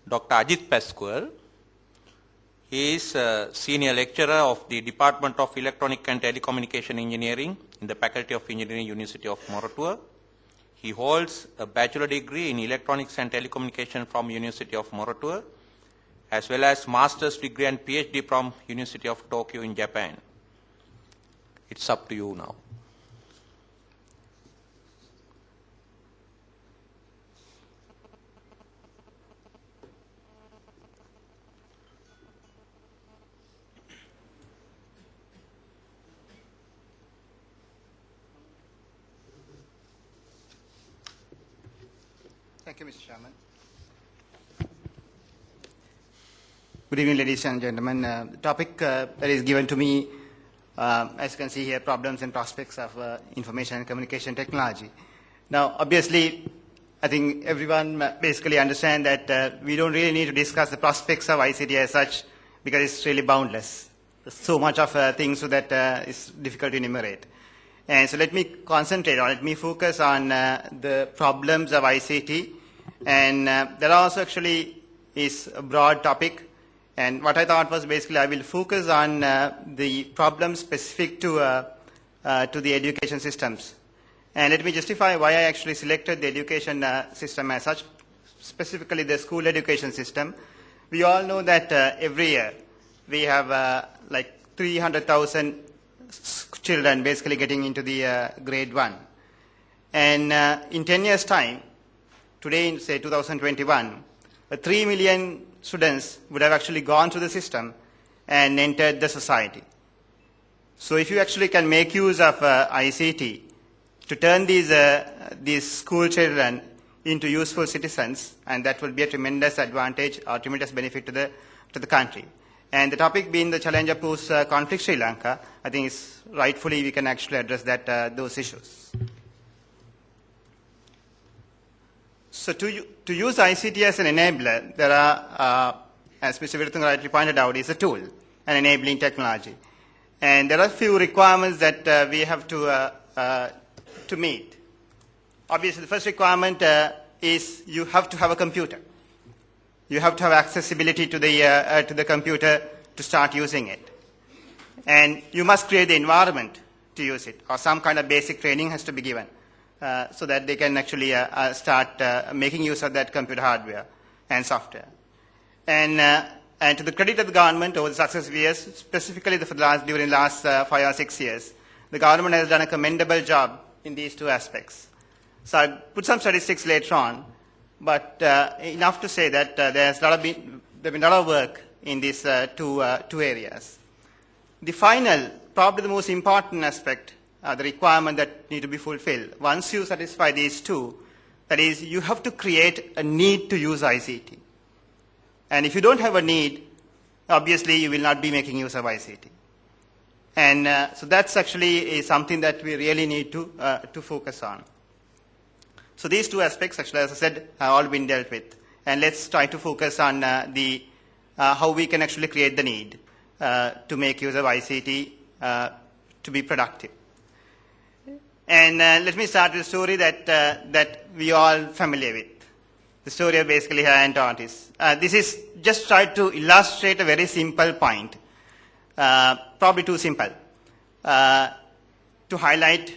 Dr. Ajit Pascual. He is a senior lecturer of the Department of Electronic and Telecommunication Engineering in the Faculty of Engineering, University of Moratuwa. He holds a bachelor degree in Electronics and Telecommunication from University of Moratuwa, as well as master's degree and PhD from University of Tokyo in Japan. It's up to you now. Thank you, Mr. Chairman. Good evening, ladies and gentlemen. The topic that is given to me, as you can see here, problems and prospects of information and communication technology. Now, obviously, I think everyone basically understands that we don't really need to discuss the prospects of ICT as such because it's really boundless. There's so much of things so that it's difficult to enumerate. And so let me concentrate or let me focus on the problems of ICT. And that also actually is a broad topic. And what I thought was basically I will focus on the problems specific to the education systems. And let me justify why I actually selected the education system as such, specifically the school education system. We all know that every year we have like 300,000 children basically getting into the grade 1. And in 10 years' time, today in, say, 2021, 3 million students would have actually gone through the system and entered the society. So if you actually can make use of ICT to turn these school children into useful citizens, and that will be a tremendous advantage or tremendous benefit to the country. And the topic being the challenge of post-conflict Sri Lanka, I think it's rightfully we can actually address those issues. So to use ICT as an enabler, there are, as Mr. Virthunga rightly pointed out, is a tool, an enabling technology. And there are a few requirements that we have to meet. Obviously, the first requirement is you have to have a computer. You have to have accessibility to the computer to start using it. And you must create the environment to use it, or some kind of basic training has to be given so that they can actually start making use of that computer hardware and software. And to the credit of the government over the successive years, specifically during the last 5 or 6 years, the government has done a commendable job in these two aspects. So I'll put some statistics later on, but enough to say that there's been a lot of work in these two areas. The final, probably the most important aspect, the requirement that need to be fulfilled. Once you satisfy these two, that is, you have to create a need to use ICT. And if you don't have a need, obviously you will not be making use of ICT. And so that's actually something that we really need to focus on. So these two aspects, actually, as I said, have all been dealt with. And let's try to focus on how we can actually create the need to make use of ICT to be productive. And let me start with a story that we are all familiar with. The story of basically Hare and Tortoise. This is just try to illustrate a very simple point, probably too simple, to highlight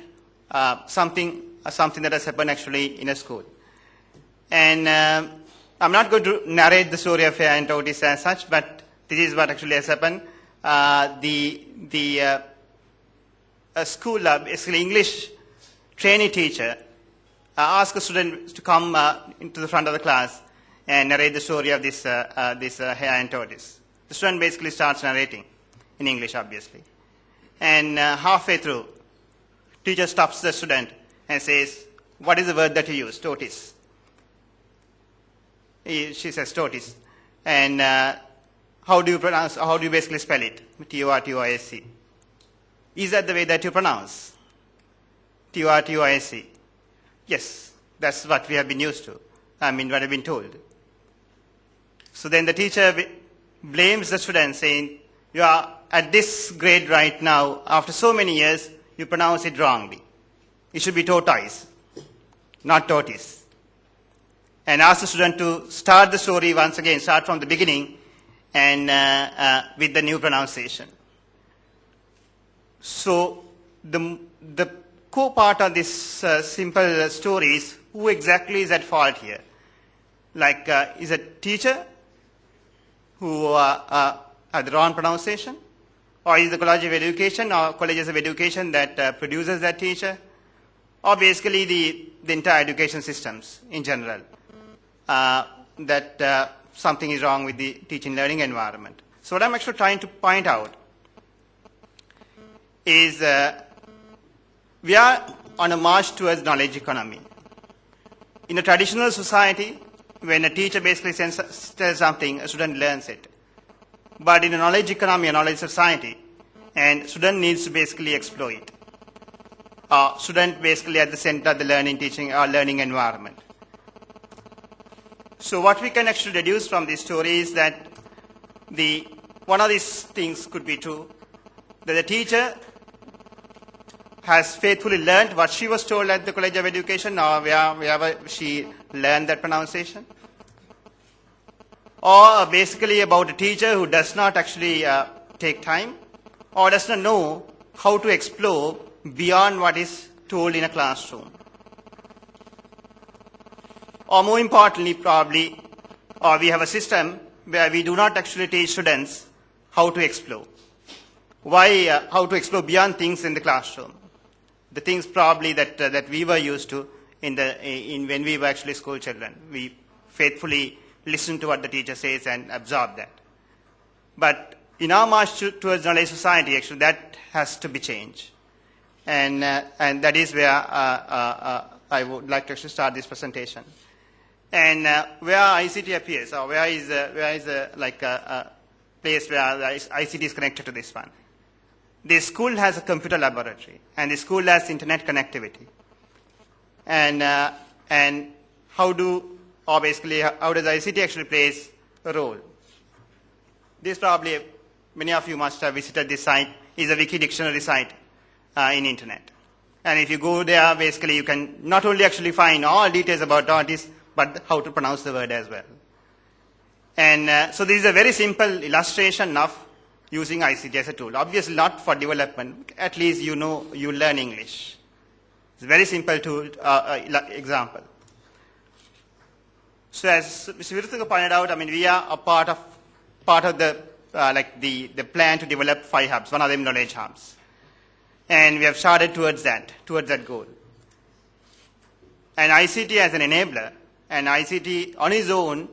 something that has happened actually in a school. And I'm not going to narrate the story of Hare and Tortoise as such, but this is what actually has happened. A school, basically English trainee teacher, asked a student to come into the front of the class and narrate the story of this Hare and Tortoise. The student basically starts narrating in English, obviously. And halfway through, teacher stops the student and says, "What is the word that you use? Tortoise." She says, "Tortoise." And how do you basically spell it? T-O-R-T-O-I-S-E. Is that the way that you pronounce? T-O-R-T-O-I-S-E. Yes, that's what we have been used to. What I've been told. So then the teacher blames the student, saying, "You are at this grade right now, after so many years, you pronounce it wrongly. It should be tortoise, not tortoise." and ask the student to start the story once again, start from the beginning, and with the new pronunciation. So the core part of this simple story is who exactly is at fault here. Like, is a teacher who had the wrong pronunciation? Or is the College of Education or colleges of education that produces that teacher? Or basically the entire education systems in general, that something is wrong with the teaching learning environment. So what I'm actually trying to point out is we are on a march towards knowledge economy. In a traditional society, when a teacher basically tells something, a student learns it. But in a knowledge economy, a knowledge society, and student needs to basically explore it. Student basically at the center of the learning, teaching, or learning environment. So what we can actually deduce from this story is that one of these things could be true, that the teacher has faithfully learned what she was told at the College of Education or wherever she learned that pronunciation. Or basically about a teacher who does not actually take time or does not know how to explore beyond what is told in a classroom. Or more importantly, probably, or we have a system where we do not actually teach students how to explore. Why? How to explore beyond things in the classroom. The things probably that we were used to when we were actually school children. We faithfully listen to what the teacher says and absorb that. But in our march towards knowledge society, actually, that has to be changed. And that is where I would like to actually start this presentation. And where ICT appears, or where is a place where the ICT is connected to this one. The school has a computer laboratory, and the school has internet connectivity. And how does ICT actually plays a role? This probably, many of you must have visited this site, is a Wiki dictionary site in internet. And if you go there, basically you can not only actually find all details about what it is, but how to pronounce the word as well. And so this is a very simple illustration of using ICT as a tool. Obviously not for development, at least you learn English. It's a very simple tool, example. So as Mr. Viruthuga pointed out, we are a part of the plan to develop 5 hubs, one of them knowledge hubs. And we have started towards that goal. And ICT as an enabler, and ICT on its own